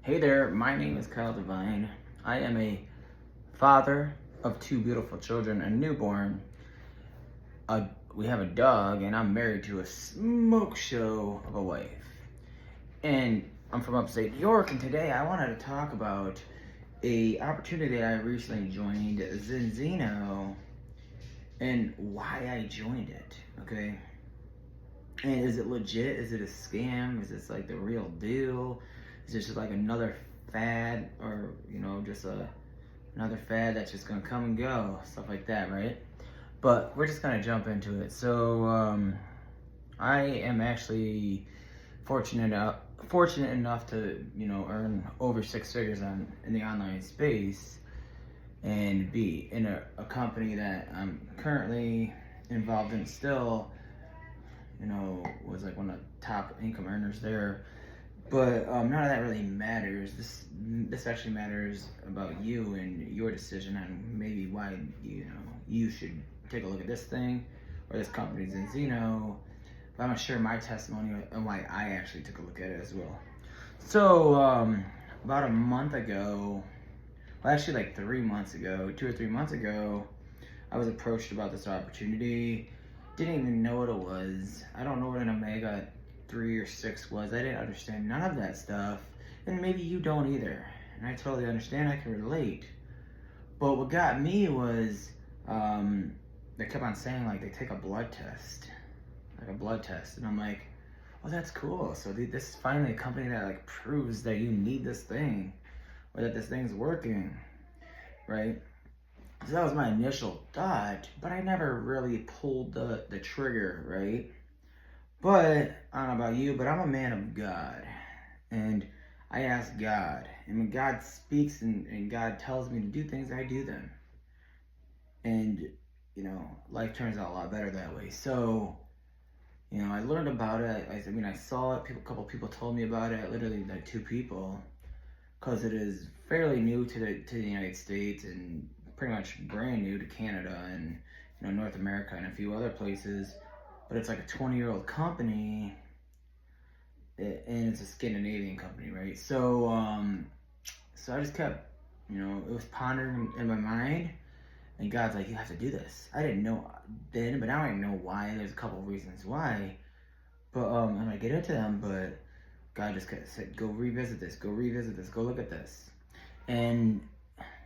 Hey there, my name is Kyle Devine. I am a father of two beautiful children, a newborn. We have a dog, and I'm married to a smoke show of a wife. And I'm from upstate New York, and today I wanted to talk about a opportunity I recently joined, ZINZINO, and why I joined it, okay? And is it legit? Is it a scam? Is this like the real deal? Is this just like another fad, or just another fad that's just gonna come and go, stuff like that, right? But we're just gonna jump into it. So I am actually fortunate enough to earn over six figures in the online space and be in a company that I'm currently involved in still. Was like one of the top income earners there. But none of that really matters. This actually matters about you and your decision on maybe why you should take a look at this thing or this company's ZINZINO. But I'm gonna share my testimony and why I actually took a look at it as well. So about a month ago, well actually like 3 months ago, 2 or 3 months ago, I was approached about this opportunity. Didn't even know what it was. I don't know what an Omega 3 or 6 was. I didn't understand none of that stuff. And maybe you don't either. And I totally understand, I can relate. But what got me was, they kept on saying like they take a blood test. Like a blood test. And I'm like, oh, that's cool. So this is finally a company that like proves that you need this thing. Or that this thing's working. Right? So that was my initial thought, but I never really pulled the trigger, right? But, I don't know about you, but I'm a man of God. And I ask God. And when God speaks and God tells me to do things, I do them. And, life turns out a lot better that way. So, I learned about it. I saw it. A couple people told me about it. Literally, like 2 people. Because it is fairly new to the United States and pretty much brand new to Canada and North America and a few other places. But it's like a 20-year-old company, and it's a Scandinavian company, right? So I just kept, it was pondering in my mind, and God's like, you have to do this. I didn't know then, but now I know why. There's a couple of reasons why, but I'm gonna get into them. But God just said, go revisit this, go look at this, and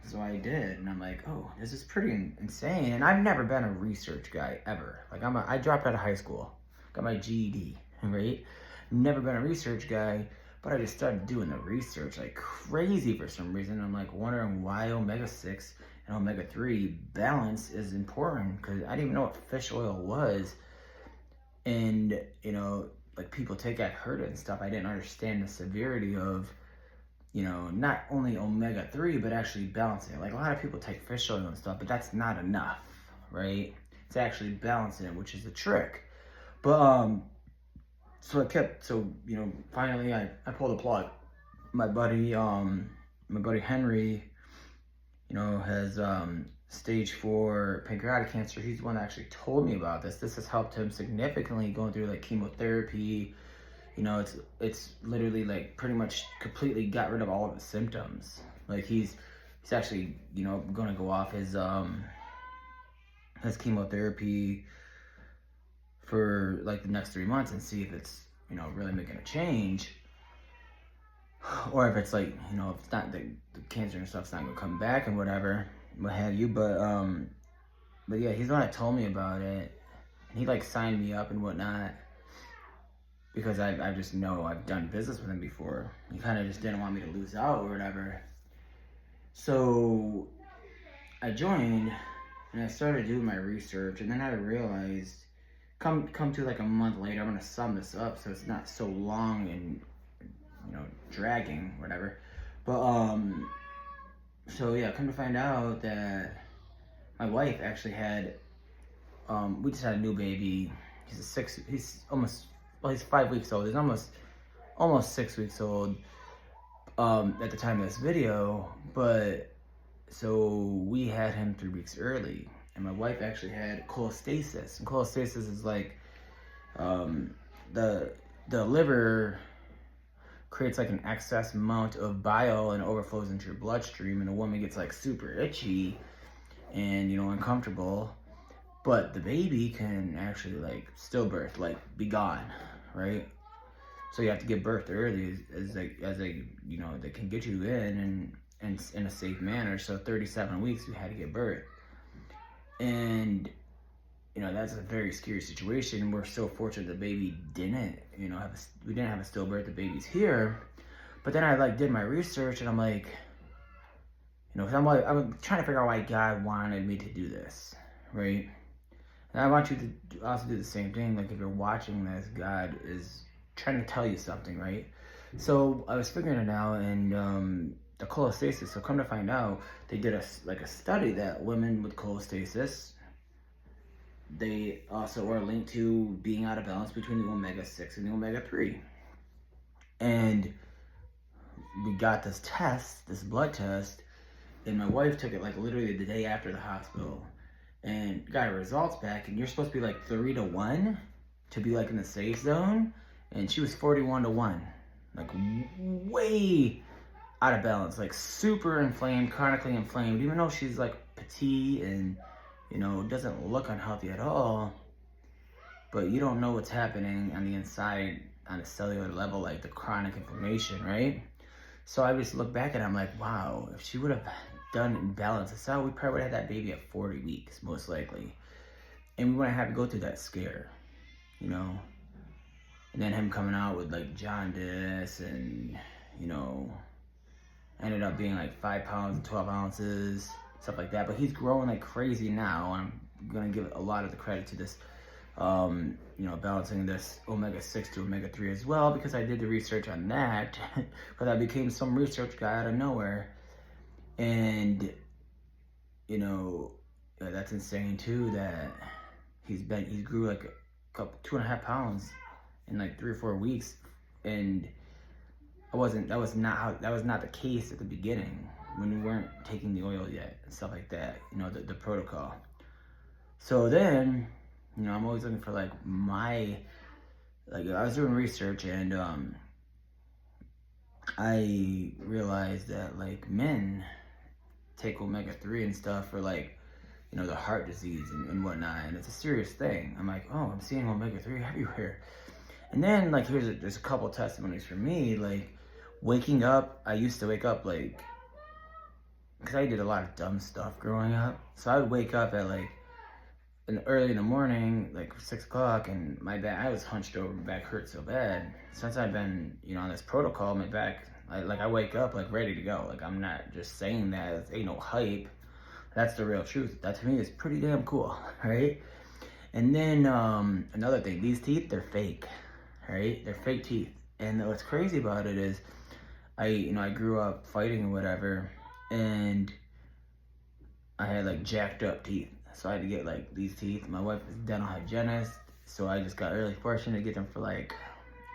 so I did, and I'm like, oh, this is pretty insane. And I've never been a research guy ever. Like I dropped out of high school, got my GED, right? Never been a research guy, but I just started doing the research like crazy for some reason. I'm like wondering why Omega 6 and Omega 3 balance is important, because I didn't even know what fish oil was. And, like people take that hurt and stuff. I didn't understand the severity of, not only Omega 3, but actually balancing it. Like a lot of people take fish oil and stuff, but that's not enough, right? It's actually balancing it, which is the trick. But, finally I pulled the plug. My buddy Henry, has, stage 4 pancreatic cancer. He's the one that actually told me about this. This has helped him significantly going through like chemotherapy. It's literally like pretty much completely got rid of all of his symptoms. Like he's actually, gonna go off his chemotherapy for like the next 3 months and see if it's, really making a change. Or if it's like, if it's not the cancer and stuff's not gonna come back and whatever, what have you. But yeah, he's the one that told me about it. And he like signed me up and whatnot, because I just know I've done business with him before. He kind of just didn't want me to lose out or whatever. So I joined and I started doing my research, and then I realized, come to like a month later, I'm gonna sum this up so it's not so long and dragging, whatever. But so yeah, come to find out that my wife actually had, we just had a new baby. He's 5 weeks old. He's almost 6 weeks old at the time of this video. But so we had him 3 weeks early, and my wife actually had cholestasis. And cholestasis is like the liver creates like an excess amount of bile and overflows into your bloodstream, and a woman gets like super itchy and, you know, uncomfortable. But the baby can actually like stillbirth, like be gone, right? So you have to give birth early as you know, they can get you in and in a safe manner. So 37 weeks we had to give birth. And, you know, that's a very scary situation. We're so fortunate the baby didn't, you know, we didn't have a stillbirth, the baby's here. But then I like did my research and I'm like, you know, 'cause I'm trying to figure out why God wanted me to do this, right? And I want you to also do the same thing. Like if you're watching this, God is trying to tell you something, right? So I was figuring it out, and the cholestasis. So come to find out, they did a study that women with cholestasis, they also are linked to being out of balance between the omega-6 and the omega-3. And we got this test, this blood test, and my wife took it like literally the day after the hospital and got her results back, and you're supposed to be like 3-1 to be like in the safe zone, and she was 41-1, like way out of balance, like super inflamed, chronically inflamed, even though she's like petite and, you know, doesn't look unhealthy at all. But you don't know what's happening on the inside on a cellular level, like the chronic inflammation, right? So I just look back and I'm like, wow, if she would have done and balanced this out, we probably would have had that baby at 40 weeks, most likely. And we wouldn't have to go through that scare, you know? And then him coming out with like jaundice and, you know, ended up being like 5 pounds and 12 ounces, stuff like that. But he's growing like crazy now. I'm gonna give a lot of the credit to this, you know, balancing this omega-6 to omega-3 as well, because I did the research on that, because I became some research guy out of nowhere. And, you know, that's insane too, that he grew like a couple, 2.5 pounds in like 3 or 4 weeks. And that was not the case at the beginning when we weren't taking the oil yet and stuff like that, you know, the protocol. So then, you know, I'm always looking for like I was doing research, and I realized that like men take omega-3 and stuff for like, you know, the heart disease and whatnot, and it's a serious thing. I'm like, oh, I'm seeing omega-3 everywhere. And then like there's a couple testimonies for me, like waking up. I used to wake up like, because I did a lot of dumb stuff growing up, so I would wake up at like early in the morning, like 6 o'clock, and my back, I was hunched over, my back hurt so bad. Since I've been, you know, on this protocol, my back, I wake up like ready to go. Like I'm not just saying that, it ain't no hype. That's the real truth. That to me is pretty damn cool, right? And then another thing, these teeth, they're fake, right? They're fake teeth. And what's crazy about it is, I grew up fighting or whatever, and I had like jacked up teeth. So I had to get like these teeth. My wife is a dental hygienist, so I just got really fortunate to get them for like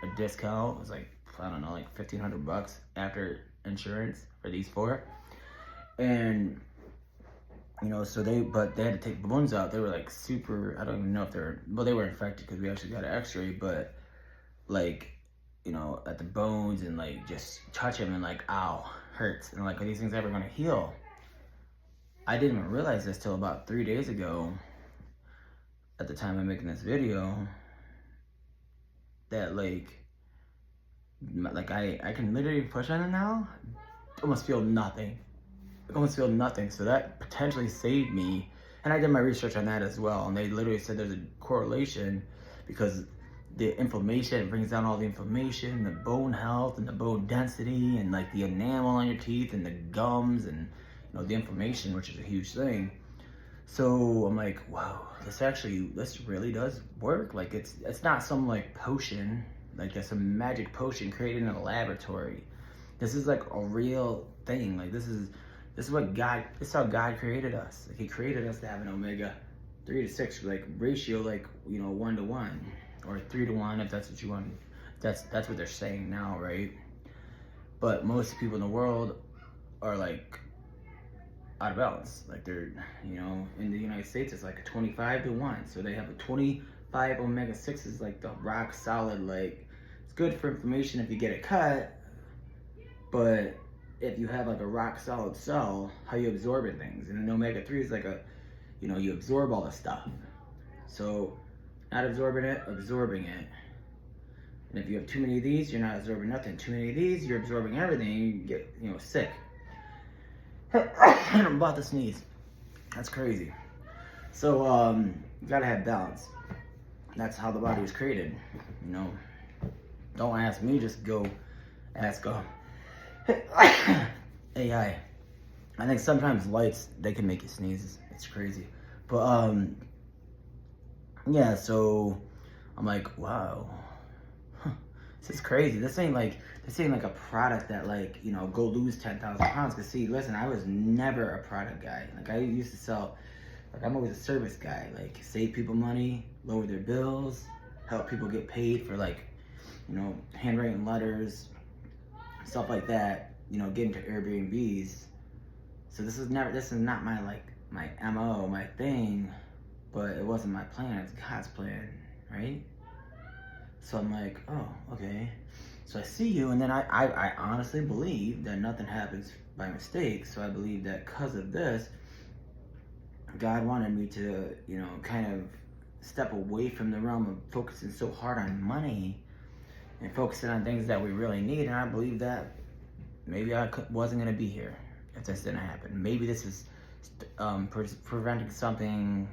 a discount. It was like, I don't know, like $1,500 after insurance for these 4. And, you know, so they had to take the bones out. They were like super, I don't even know if they were infected because we actually got an x-ray, but like, you know, at the bones, and like just touch them and like, ow, hurts. And like, are these things ever gonna heal? I didn't even realize this till about 3 days ago, at the time I'm making this video, that like I can literally push on it now, almost feel nothing. So that potentially saved me. And I did my research on that as well, and they literally said there's a correlation, because the inflammation, it brings down all the inflammation, the bone health and the bone density, and like the enamel on your teeth and the gums, and you know, the inflammation, which is a huge thing. So I'm like, wow, this really does work. Like it's not some like potion, like it's a magic potion created in a laboratory. This is like a real thing. Like this is how God created us. Like he created us to have an omega-3 to 6 like ratio, like, you know, 1-1 or 3-1, if that's what you want. That's what they're saying now, right? But most people in the world are like out of balance. Like they're, you know, in the United States it's like a 25-1. So they have a 25 omega-6 is like the rock solid, like it's good for inflammation if you get it cut, But if you have like a rock solid cell, how you absorbing things, and an omega-3 is like you absorb all the stuff. So not absorbing it, absorbing it. And if you have too many of these, you're not absorbing nothing. Too many of these, you're absorbing everything, and you get, sick. I'm about to sneeze. That's crazy. So, you gotta have balance. That's how the body was created. Don't ask me, just go ask AI. I think sometimes lights, they can make you sneeze. It's crazy. But, yeah, so I'm like, wow. This is crazy. This ain't like a product that go lose 10,000 pounds. Cause see, listen, I was never a product guy. Like I used to sell, I'm always a service guy. Like save people money, lower their bills, help people get paid for handwriting letters, stuff like that. Get into Airbnbs. So this is not my my MO, my thing, but it wasn't my plan. It's God's plan, right? So I'm like, oh, okay. So I see you, and then I honestly believe that nothing happens by mistake. So I believe that because of this, God wanted me to, kind of step away from the realm of focusing so hard on money and focusing on things that we really need. And I believe that maybe I wasn't going to be here if this didn't happen. Maybe this is preventing something,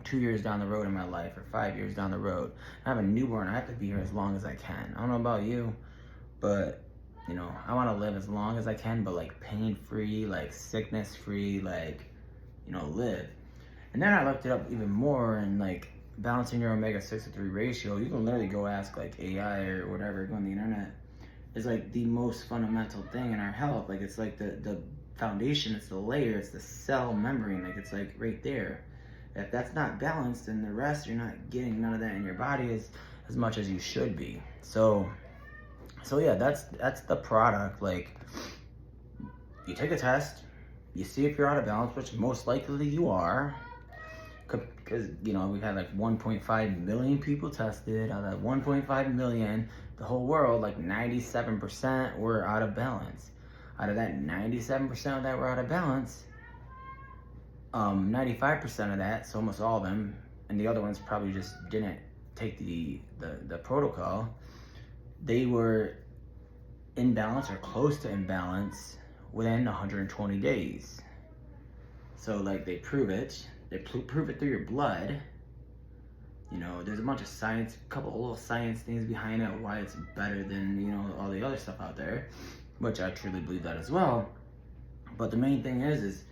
2 years down the road in my life or 5 years down the road. I have a newborn. I have to be here as long as I can. I don't know about you, but I want to live as long as I can, but pain-free, sickness-free, live. And then I looked it up even more, and balancing your omega-6 to 3 ratio, you can literally go ask AI or whatever, go on the internet, is the most fundamental thing in our health. It's the foundation, it's the layer, it's the cell membrane, it's right there. If that's not balanced, then the rest, you're not getting none of that in your body as much as you should be. So yeah, that's the product. You take a test, you see if you're out of balance, which most likely you are, because we've had 1.5 million people tested. Out of that 1.5 million, the whole world, 97% were out of balance. Out of that 97% that were out of balance, 95% of that, so almost all of them, and the other ones probably just didn't take the protocol, they were in balance or close to imbalance within 120 days. So they prove it. They prove it through your blood. There's a bunch of science, a couple of little science things behind it, why it's better than, all the other stuff out there, which I truly believe that as well. But the main thing is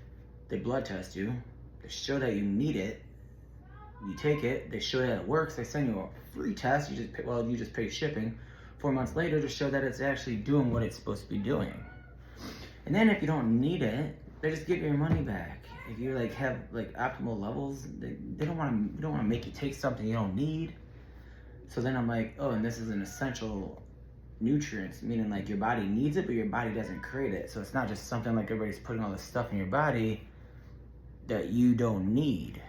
they blood test you, they show that you need it, you take it, they show that it works, they send you a free test, you just pay shipping 4 months later to show that it's actually doing what it's supposed to be doing. And then if you don't need it, they just give your money back. If you have optimal levels, they don't want to make you take something you don't need. So then I'm like, oh, and this is an essential nutrients, meaning your body needs it, but your body doesn't create it. So it's not just something everybody's putting all this stuff in your body that you don't need,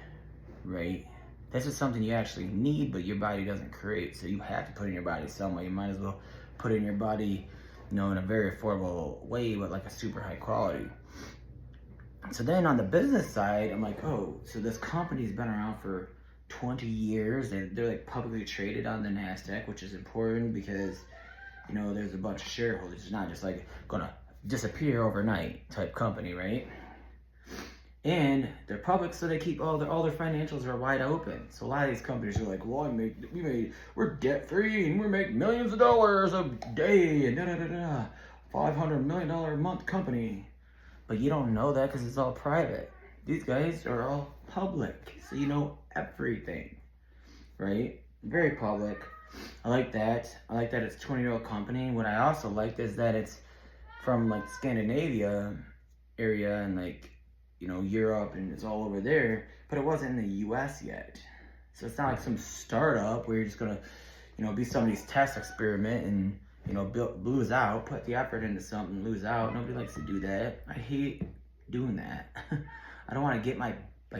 right? This is something you actually need, but your body doesn't create. So you have to put it in your body somewhere. You might as well put it in your body, in a very affordable way, but a super high quality. So then on the business side, I'm like, oh, so this company's been around for 20 years. They're publicly traded on the NASDAQ, which is important because there's a bunch of shareholders. It's not just gonna disappear overnight type company, right? And they're public, so they keep all their financials are wide open. So a lot of these companies are like, well, we're debt free and we make millions of dollars a day and $500 million a month company. But you don't know that because it's all private. These guys are all public, so you know everything, right? Very public. I like that. I like that it's a 20-year-old company. What I also like is that it's from Scandinavia area and Europe, and it's all over there, but it wasn't in the US yet. So it's not some startup where you're just gonna, be somebody's test experiment and, lose out, put the effort into something, lose out. Nobody likes to do that. I hate doing that. I don't want to get my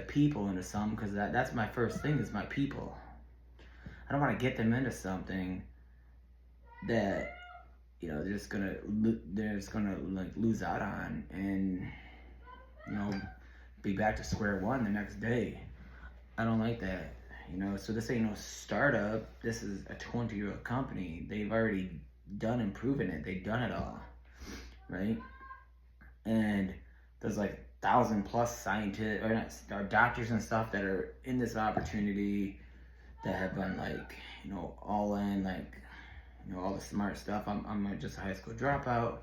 people into something because that's my first thing is my people. I don't want to get them into something that they're just gonna like lose out on, and be back to square one the next day. I don't like that. So this ain't no startup. This is a 20-year-old company. They've already done and proven it. They've done it all, right? And there's like 1,000+ scientists or doctors and stuff that are in this opportunity that have been like, all in, like, all the smart stuff. I'm just a high school dropout.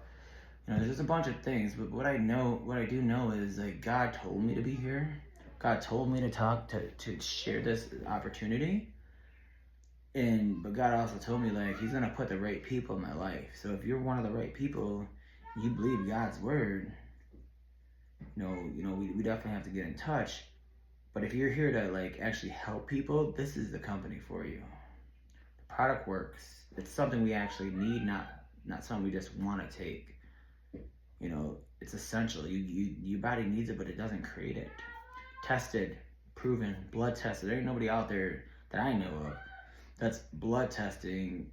There's just a bunch of things, but what I do know is like God told me to be here. God told me to talk to share this opportunity. But God also told me like He's gonna put the right people in my life. So if you're one of the right people, you believe God's word, we definitely have to get in touch. But if you're here to like actually help people, this is the company for you. The product works. It's something we actually need, not something we just want to take. It's essential. Your body needs it, but it doesn't create it. Tested, proven, blood tested. There ain't nobody out there that I know of that's blood testing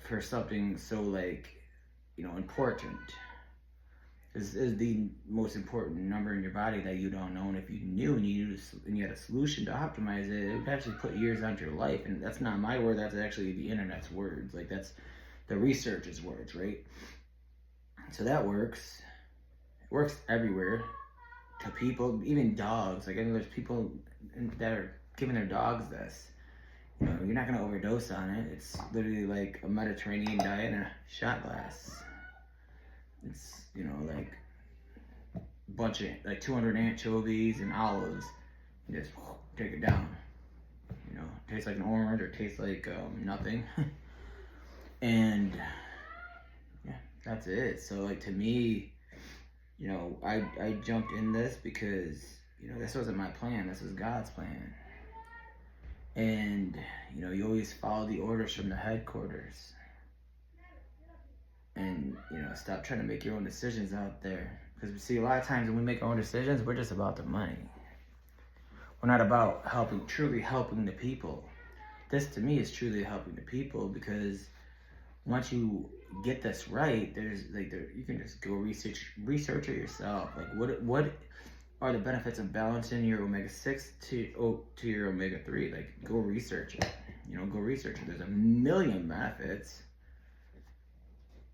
for something so like, important. This is the most important number in your body that you don't know, and if you knew and you had a solution to optimize it, it would actually put years onto your life. And that's not my word, that's actually the internet's words. Like that's the researchers' words, right? So that works. It works everywhere. To people, even dogs. Like I know there's people that are giving their dogs this. You're not gonna overdose on it. It's literally like a Mediterranean diet and a shot glass. It's like a bunch of like 200 anchovies and olives. You just take it down. Tastes like an orange or tastes like nothing. And yeah, that's it. So like to me, I jumped in this because, this wasn't my plan. This was God's plan. And, you always follow the orders from the headquarters. And, stop trying to make your own decisions out there. Because, see, a lot of times when we make our own decisions, we're just about the money. We're not about truly helping the people. This, to me, is truly helping the people because once you get this right, you can just go research it yourself. Like what are the benefits of balancing your omega-6 to your omega-3? Like go research it. Go research it. There's a million benefits.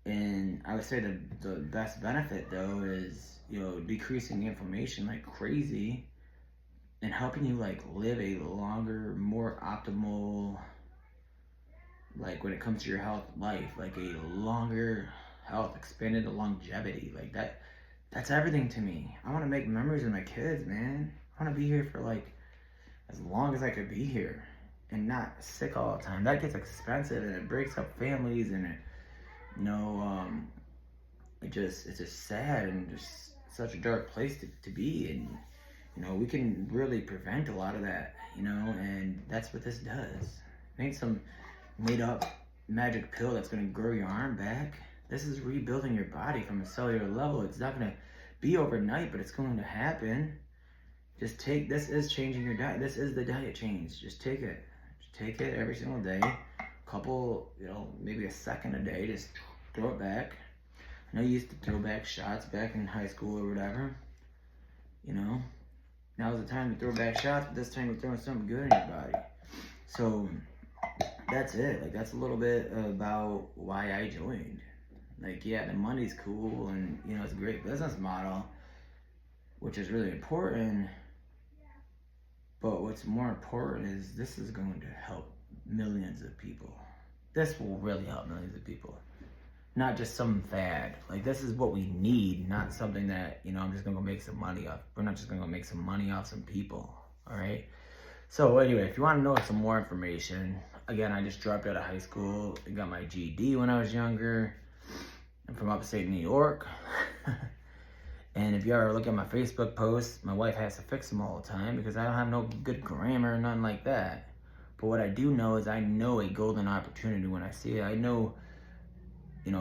And I would say the best benefit though is, decreasing inflammation like crazy and helping you like live a longer, more optimal, like when it comes to your health life, like a longer health, expanded longevity, like that's everything to me. I want to make memories with my kids, man. I want to be here for like as long as I could be here and not sick all the time. That gets expensive and it breaks up families and it's just sad and just such a dark place to be. And we can really prevent a lot of that, and that's what this does. It ain't some made up magic pill that's going to grow your arm back. This is rebuilding your body from a cellular level. It's not going to be overnight, but it's going to happen. This is changing your diet. This is the diet change. Just take it. Just take it every single day. Couple, maybe a second a day. Just throw it back. I know you used to throw back shots back in high school or whatever. Now's the time to throw back shots, but this time you're throwing something good in your body. So that's it. Like that's a little bit about why I joined. Like, yeah, the money's cool and it's a great business model, which is really important. But what's more important is this is going to help millions of people. This will really help millions of people. Not just some fad. Like this is what we need, not something that, I'm just gonna go make some money off. We're not just gonna go make some money off some people. All right. So anyway, if you want to know some more information, again, I just dropped out of high school. I got my GED when I was younger. I'm from upstate New York. And if you ever look at my Facebook posts, my wife has to fix them all the time because I don't have no good grammar or nothing like that. But what I do know is I know a golden opportunity when I see it. I know,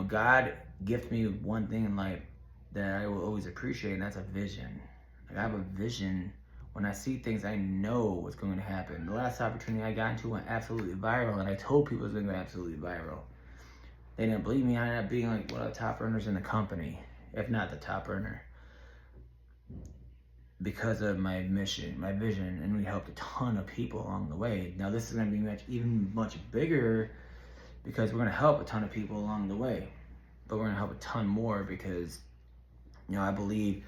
God gifted me one thing in life that I will always appreciate, and that's a vision. Like I have a vision. When I see things, I know what's going to happen. The last opportunity I got into went absolutely viral, and I told people it was going to go absolutely viral. They didn't believe me. I ended up being like one of the top earners in the company, if not the top earner, because of my mission, my vision, and we helped a ton of people along the way. Now this is going to be even much bigger, because we're going to help a ton of people along the way, but we're going to help a ton more because, you know, I believe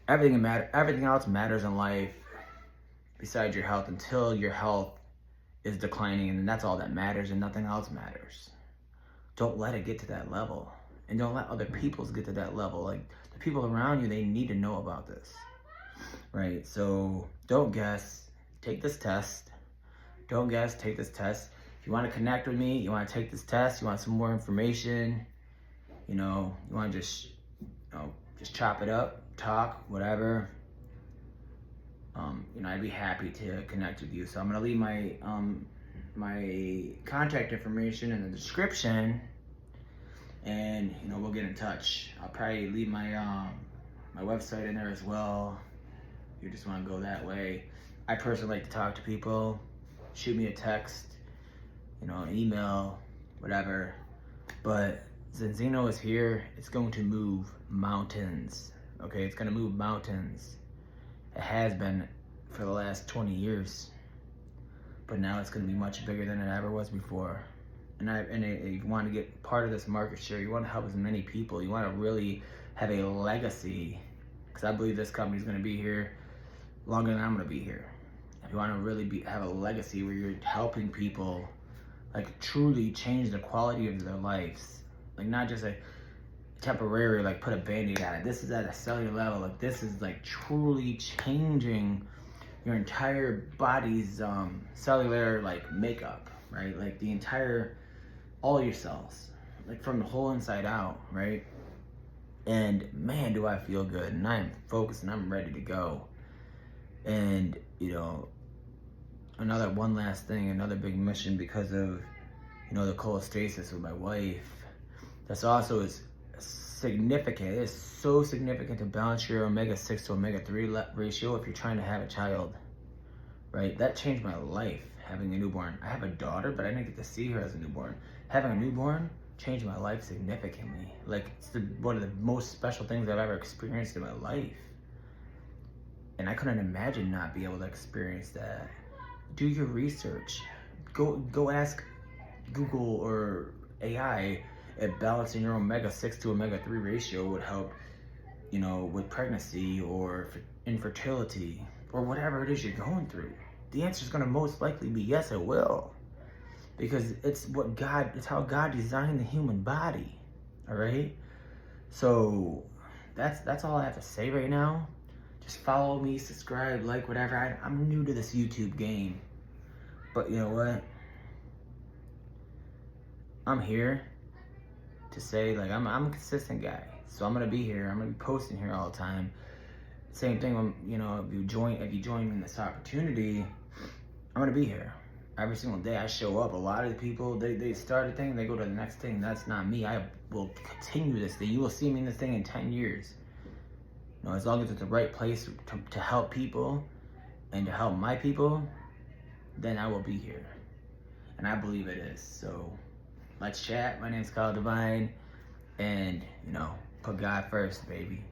everything else matters in life besides your health, until your health is declining, and that's all that matters, and nothing else matters. Don't let it get to that level, and don't let other people's get to that level. Like, the people around you, they need to know about this, right? So don't guess, take this test. Don't guess, take this test. If you want to connect with me, you want to take this test, you want some more information, you know, you want to just, you know, just chop it up, talk, whatever. You know, I'd be happy to connect with you. So I'm gonna leave my my contact information in the description, and you know, we'll get in touch. I'll probably leave my my website in there as well. If you just want to go that way. I personally like to talk to people. Shoot me a text, you know, an email, whatever. But ZINZINO is here. It's going to move mountains. Okay, it's gonna move mountains. It has been for the last 20 years, but now it's going to be much bigger than it ever was before. And if you want to get part of this market share, you want to help as many people, you want to really have a legacy, because I believe this company is going to be here longer than I'm going to be here. If you want to really have a legacy where you're helping people, like, truly change the quality of their lives, like, not just a temporary, like, put a band-aid on it. This is at a cellular level. Like, this is like truly changing your entire body's cellular, like, makeup, right? Like the entire, all your cells, like from the whole inside out, right? And man, do I feel good, and I'm focused, and I'm ready to go. And you know, one last thing, another big mission, because of, you know, the cholestasis with my wife. That's also is significant. It's so significant to balance your omega-6 to omega-3 ratio if you're trying to have a child, right? That changed my life, having a newborn. I have a daughter, but I didn't get to see her as a newborn. Having a newborn changed my life significantly. Like, it's one of the most special things I've ever experienced in my life. And I couldn't imagine not being able to experience that. Do your research. Go ask Google or AI if balancing your omega-6 to omega-3 ratio would help, you know, with pregnancy or infertility or whatever it is you're going through. The answer is going to most likely be yes, it will, because it's how God designed the human body. All right. So that's all I have to say right now. Just follow me, subscribe, like, whatever. I'm new to this YouTube game, but you know what? I'm here to say, like, I'm a consistent guy, so I'm gonna be here. I'm gonna be posting here all the time. Same thing when, you know, if you join me in this opportunity, I'm gonna be here every single day. I show up. A lot of the people, they start a thing, they go to the next thing. That's not me. I will continue this thing. You will see me in this thing in 10 years. You know, as long as it's the right place to help people and to help my people, then I will be here, and I believe it is. So let's chat. My name's Kyle Devine, and, you know, put God first, baby.